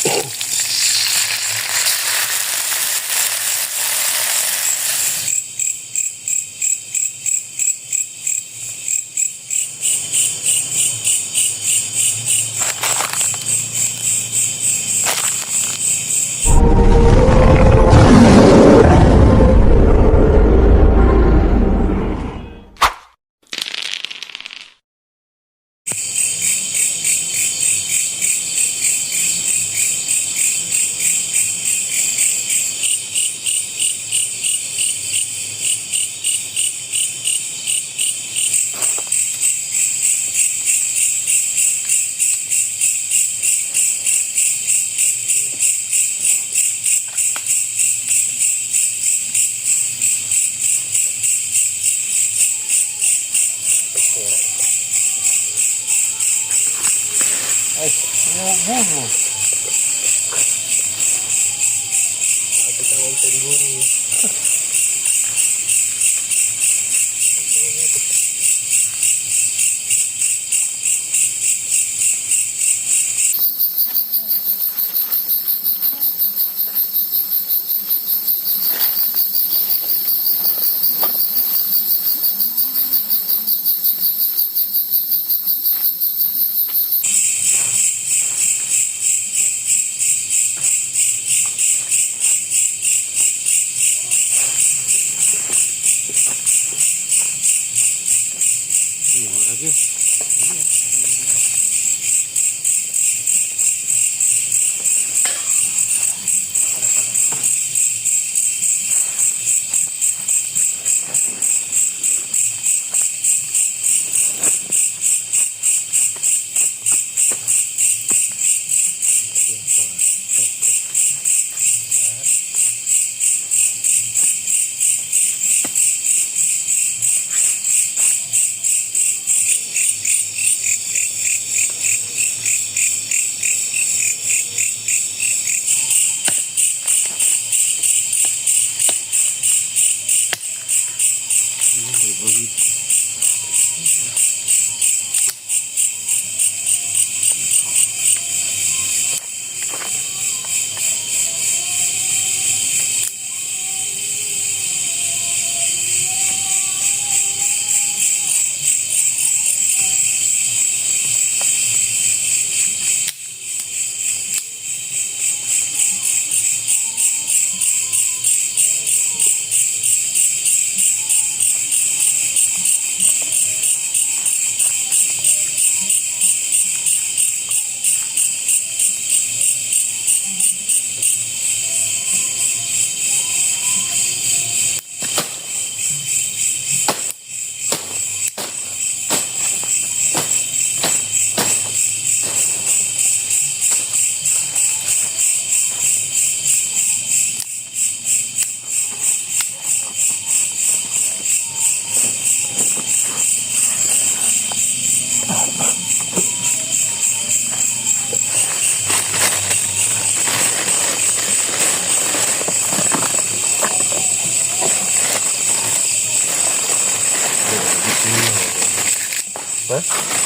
Bunuh. Ada kawan tadi bunuh. Lagi.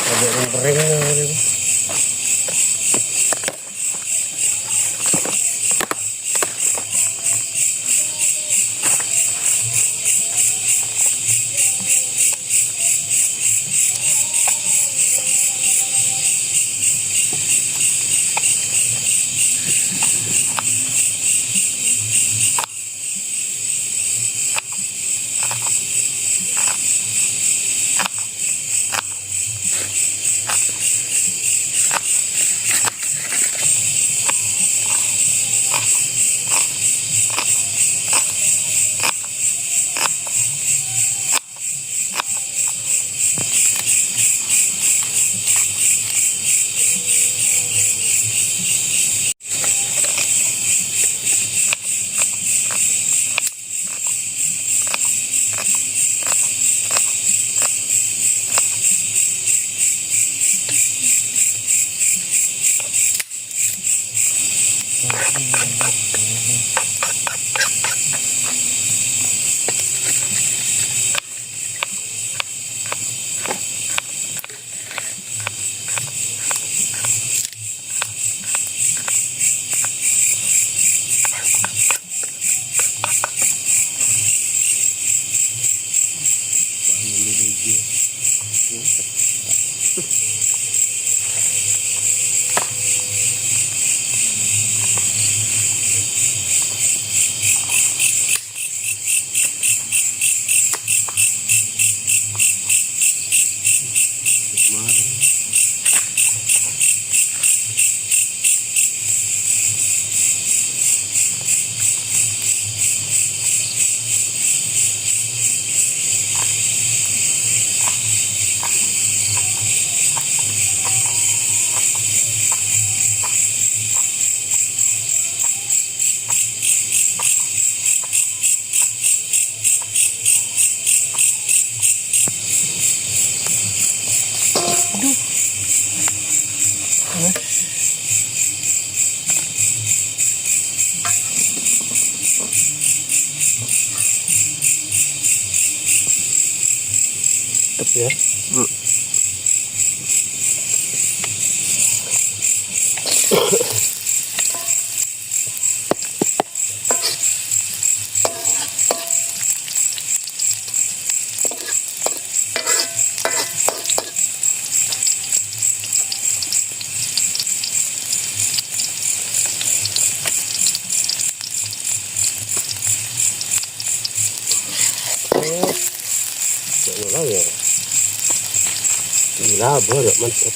Ada ring-ringnya. mantap ya. Ano lang ya, gila banget mantap.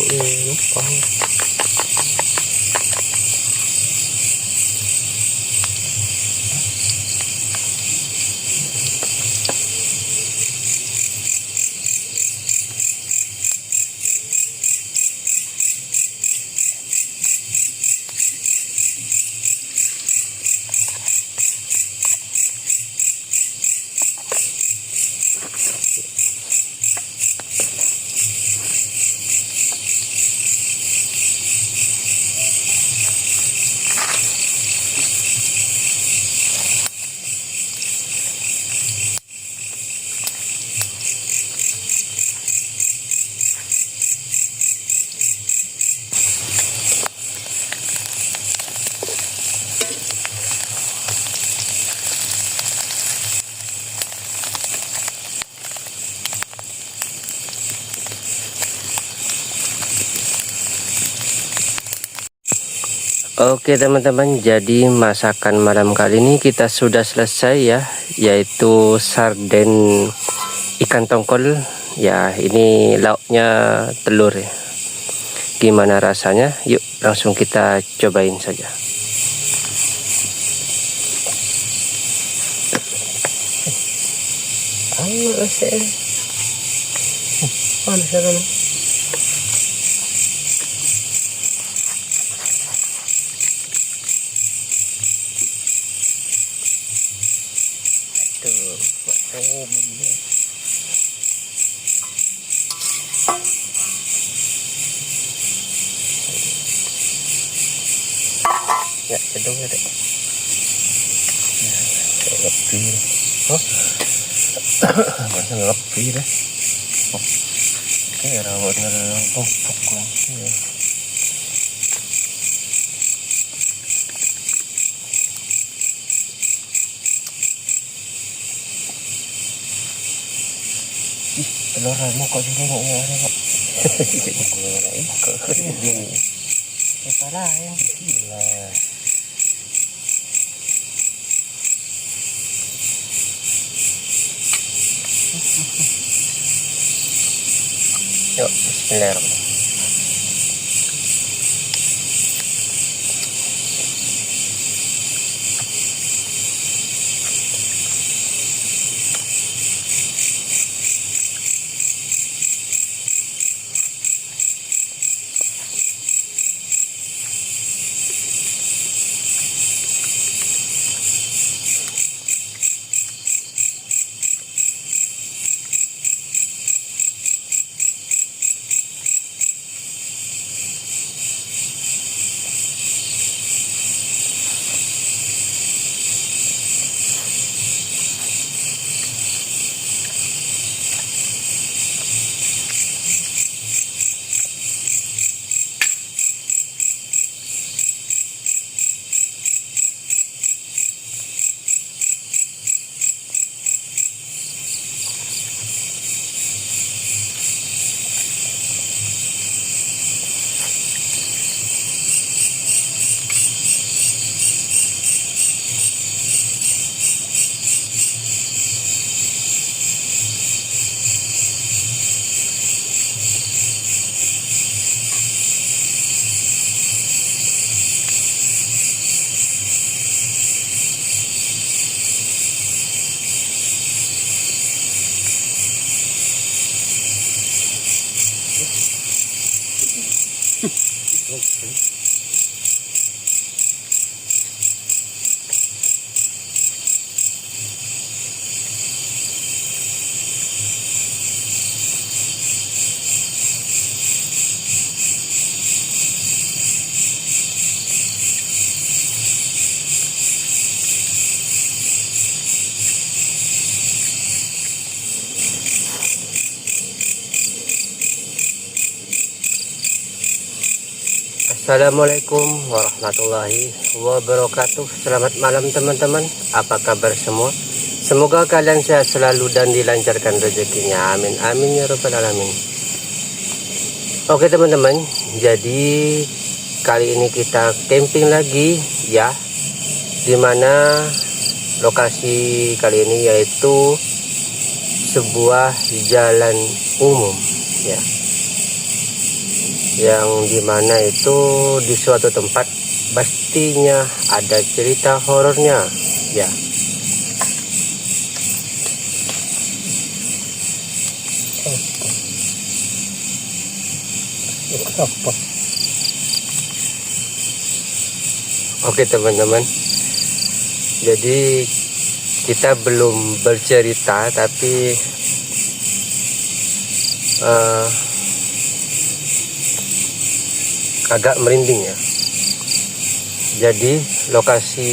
Numpang. Oke teman-teman, jadi masakan malam kali ini kita sudah selesai ya, yaitu sarden ikan tongkol ya. Ini lauknya telur ya. Gimana rasanya? Yuk langsung kita cobain saja. Ya, cendung ya dek. Lebih. Oh, masa lebih deh. Oh, kayak rawatnya tumpuk lagi ya. Telur ramo kok juga nggak ada kok. Salah ya. Yuk, bismillahirrahmanirrahim. Assalamualaikum warahmatullahi wabarakatuh. Selamat malam teman-teman. Apa kabar semua? Semoga kalian sehat selalu dan dilancarkan rezekinya. Amin amin ya rabbal alamin. Oke teman-teman, jadi kali ini kita camping lagi ya, dimana lokasi kali ini yaitu sebuah jalan umum ya, yang dimana itu di suatu tempat pastinya ada cerita horornya ya. Oke teman-teman, jadi kita belum bercerita tapi agak merinding ya. Jadi lokasi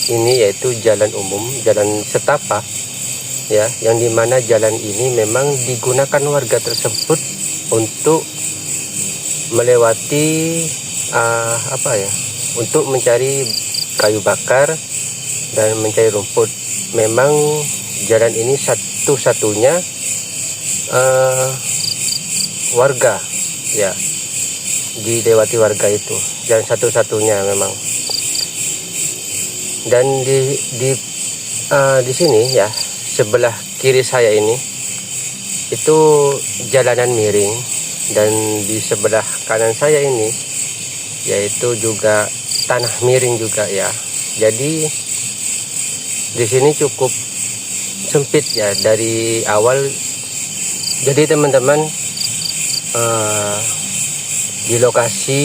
ini yaitu jalan umum, jalan setapak ya, yang dimana jalan ini memang digunakan warga tersebut untuk melewati untuk mencari kayu bakar dan mencari rumput. Memang jalan ini satu-satunya warga ya dilewati warga itu, jalan satu-satunya memang. Dan di sini ya, sebelah kiri saya ini itu jalanan miring, dan di sebelah kanan saya ini yaitu juga tanah miring juga ya. Jadi di sini cukup sempit ya dari awal. Jadi teman-teman, di lokasi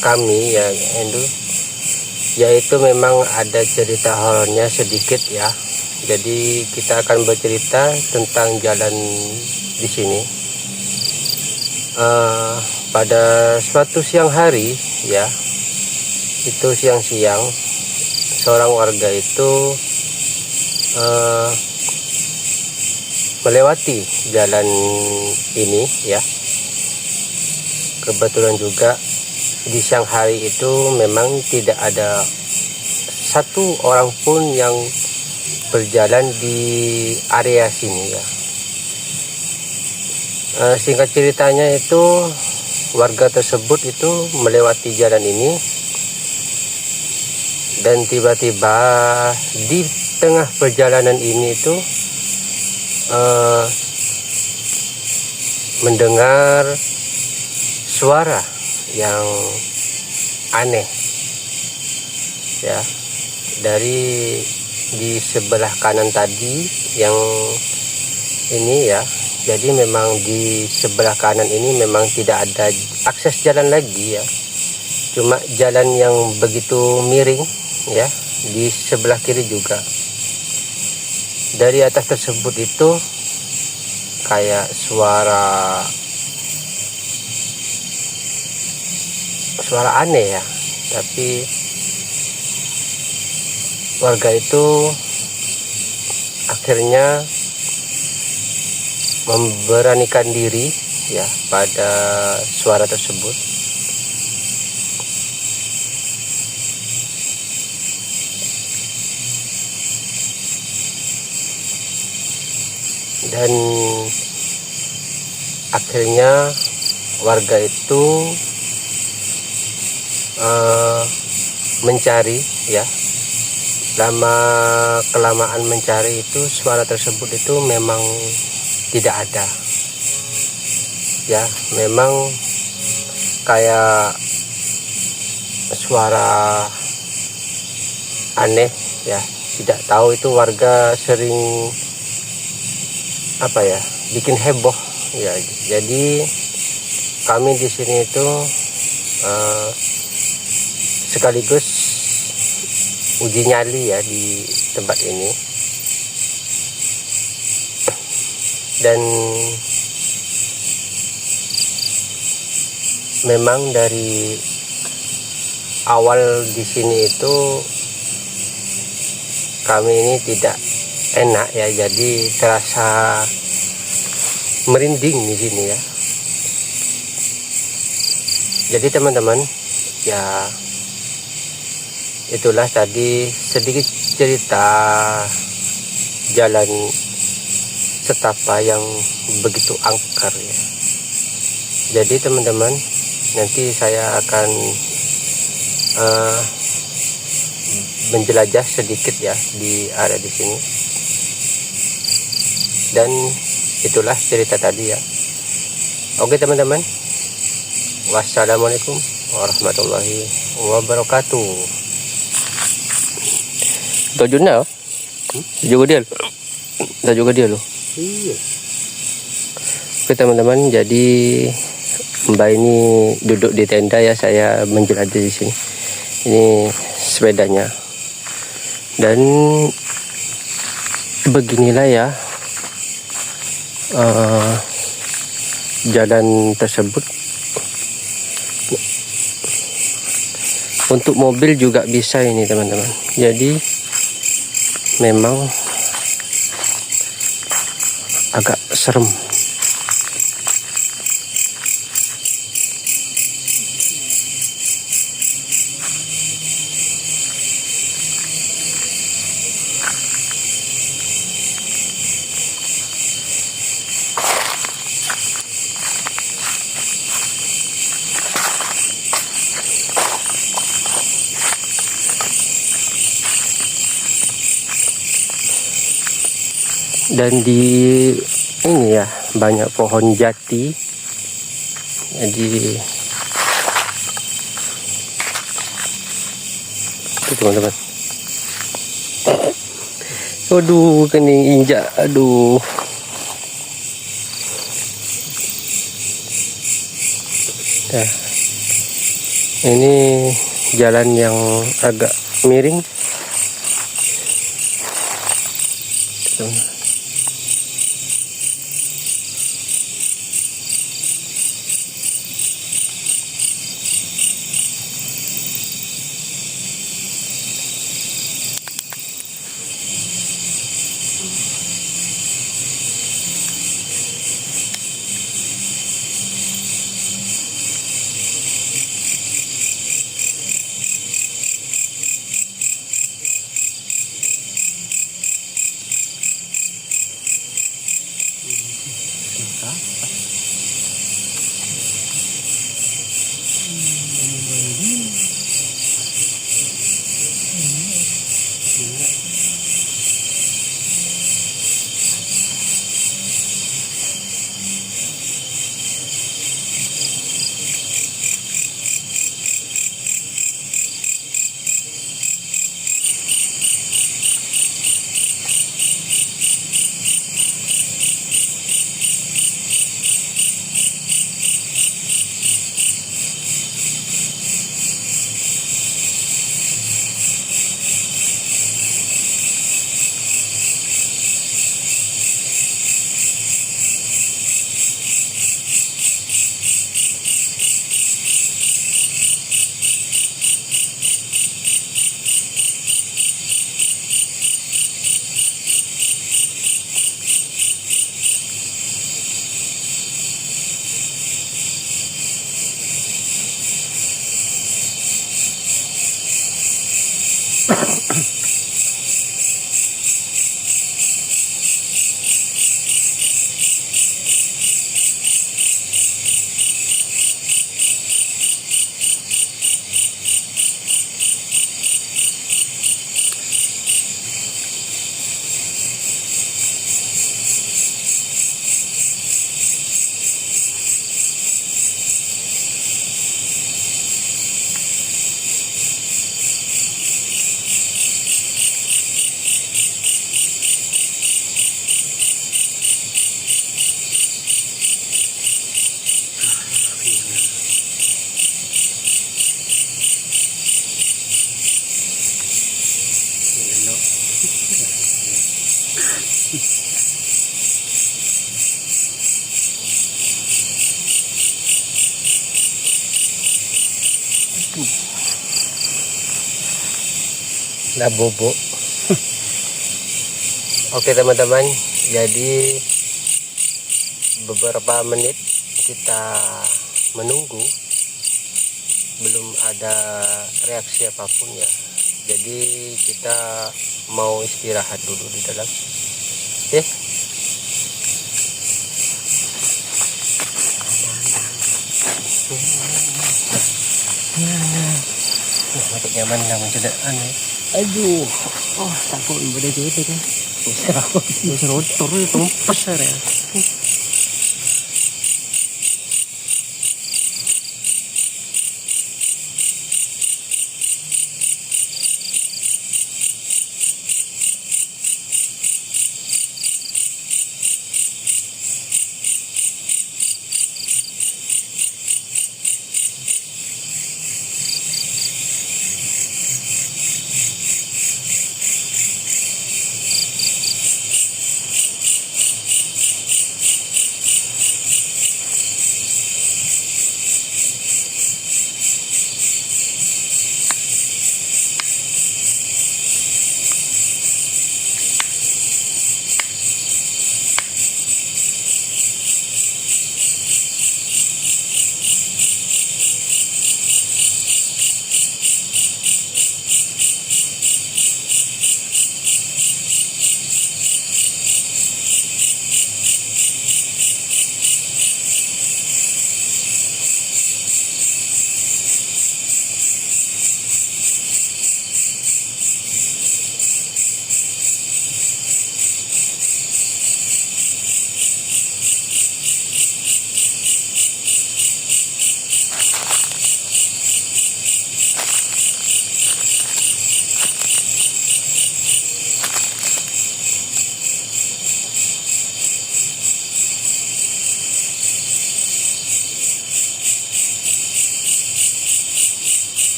kami ya itu yaitu memang ada cerita horornya sedikit ya. Jadi kita akan bercerita tentang jalan di sini. Pada suatu siang hari ya, itu siang-siang seorang warga itu melewati jalan ini ya. Kebetulan juga di siang hari itu memang tidak ada satu orang pun yang berjalan di area sini ya. Singkat ceritanya itu, warga tersebut itu melewati jalan ini, dan tiba-tiba di tengah perjalanan ini itu mendengar suara yang aneh ya, dari di sebelah kanan tadi yang ini ya. Jadi memang di sebelah kanan ini memang tidak ada akses jalan lagi ya, cuma jalan yang begitu miring ya. Di sebelah kiri juga, dari atas tersebut itu kayak suara aneh ya. Tapi warga itu akhirnya memberanikan diri ya pada suara tersebut. Dan akhirnya warga itu mencari ya. Lama kelamaan mencari itu, suara tersebut itu memang tidak ada ya. Memang kayak suara aneh ya. Tidak tahu itu warga sering apa ya, bikin heboh ya. Jadi kami di sini itu sekaligus uji nyali ya di tempat ini. Dan memang dari awal di sini itu kami ini tidak enak ya. Jadi terasa merinding di sini ya. Jadi teman-teman ya, itulah tadi sedikit cerita jalan setapak yang begitu angker ya. Jadi teman-teman, nanti saya akan menjelajah sedikit ya di area di sini. Dan itulah cerita tadi ya. Oke teman-teman, wassalamualaikum warahmatullahi wabarakatuh. Tahu na? Juga dia. Tahu juga dia loh. Iya. Oke teman-teman, jadi Mbak ini duduk di tenda ya, saya menjelajah di sini. Ini sepedanya. Dan beginilah ya jalan tersebut. Untuk mobil juga bisa ini teman-teman. Jadi memang agak serem. Dan di ini ya banyak pohon jati, jadi itu teman-teman. Aduh, kening injak, aduh. Nah, ini jalan yang agak miring. Nah bobo. Oke teman-teman, jadi beberapa menit kita menunggu, belum ada reaksi apapun ya. Jadi kita mau istirahat dulu di dalam. Oke. Makin nyaman namun tidak aneh. Aduh, oh takut pada gitu kan. Serotor itu besar ya.